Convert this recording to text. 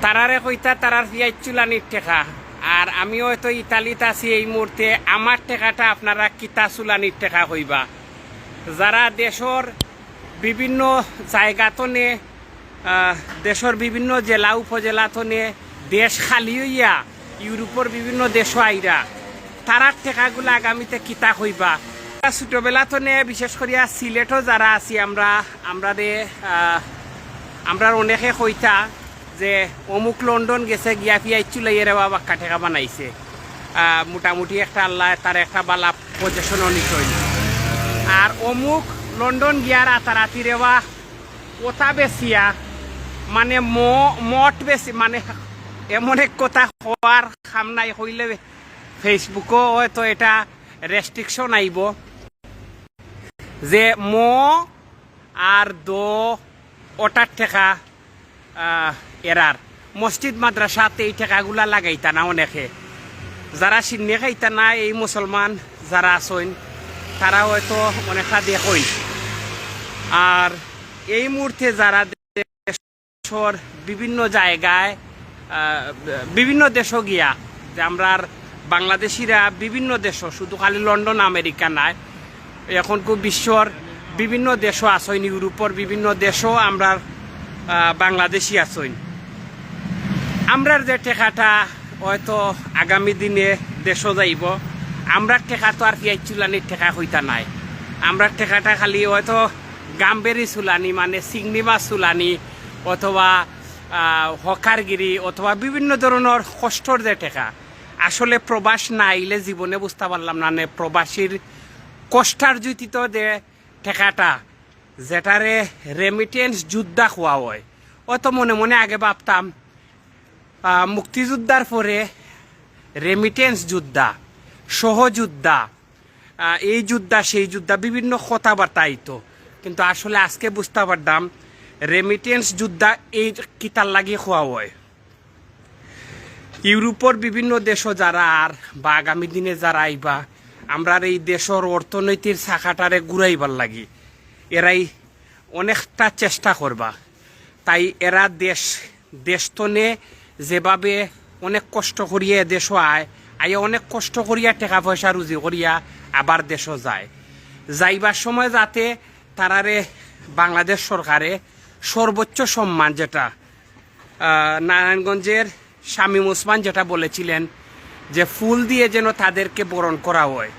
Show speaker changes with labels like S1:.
S1: তারারে কইতা তারার পিয়াজ চুলানির টেকা। আর আমিও হয়তো ইতালিতে আছি এই মুহূর্তে, আমার টেকাটা আপনারা কিতা চুলানির টেকা হইবা। যারা দেশর বিভিন্ন জায়গাতনে, দেশর বিভিন্ন জেলা উপজেলাতনে দেশ খালি হইয়া ইউরোপের বিভিন্ন দেশ আইরা, তারার টেকাগুলো আগামীতে কিতা হইবা। ছোটবেলাতনে বিশেষ করিয়া সিলেটও যারা আছি আমরা অনেকে কইতা যে অমুক লন্ডন গেছে গিয়া পিয়াই চুলাইয়ে রে বাবা টেকা বানাইছে। মোটামুটি একটা আল্লাহ তার একটা বালা পজিশনও নিতই। আর অমুক লন্ডন গিয়া রাতারাতি রেবা কথা বেশিয়া মানে মঠ বেশি, মানে এমন এক কথা হওয়ার সামনাই হইলে ফেসবুকও হয়তো এটা রেস্ট্রিকশন আইব যে আর ওটার টেকা এরার মসজিদ মাদ্রাসাতে এই টেকাগুলা লাগাইতা না। অনেকে যারা সিন্নে খাইতা না, এই মুসলমান যারা আছেন তারা হয়তো অনেকটা দেখইন। আর এই মুহূর্তে যারা দেশের বিভিন্ন জায়গায় বিভিন্ন দেশও গিয়া, যে আমরা বাংলাদেশিরা বিভিন্ন দেশ, শুধু খালি লন্ডন আমেরিকা নাই, এখন খুব বিশ্বর বিভিন্ন দেশও আসইন, ইউরোপের বিভিন্ন দেশও আমরা বাংলাদেশি আসইন। আমরার যে টেকাটা হয়তো আগামী দিনে দেশও যাইব, আমরা টেকা তো আর পিয়াজ চুলানির টেকা হইতা নাই। আমরা টেকাটা খালি হয়তো গামবেরি চুলানি, মানে চিংড়ি মাছ চুলানি, অথবা হকারগিরি, অথবা বিভিন্ন ধরনের কষ্টর যে টেকা। আসলে প্রবাস না আইলে জীবনে বুঝতে পারলাম না প্রবাসীর কষ্টার্জিত যে টেকাটা, যেটারে রেমিটেন্স যোদ্ধা খোয়া হয়। অত মনে মনে আগে ভাবতাম মুক্তিযোদ্ধার পরে রেমিটেন্স যোদ্ধা, সহযোদ্ধা, এই যোদ্ধা সেই যোদ্ধা, বিভিন্ন কথাবার্তা আইতো। কিন্তু আসলে আজকে বুঝতে পারতাম রেমিটেন্স যোদ্ধা এই কিতার লাগিয়ে খোয়া হয়। ইউরোপের বিভিন্ন দেশও যারা আর বা আগামী দিনে যারা আইবা, আমরা এই দেশের অর্থনৈতিক শাখাটারে ঘুরাইবার লাগি এরাই অনেকটা চেষ্টা করবা। তাই এরা দেশতনে যেভাবে অনেক কষ্ট করিয়া দেশও আয় অনেক কষ্ট করিয়া টাকা পয়সা রুজি করিয়া আবার দেশও যায়। যাইবার সময় যাতে তারারে বাংলাদেশ সরকারে সর্বোচ্চ সম্মান, যেটা নারায়ণগঞ্জের শামীম ওসমান যেটা বলেছিলেন, যে ফুল দিয়ে যেন তাদেরকে বরণ করা হয়।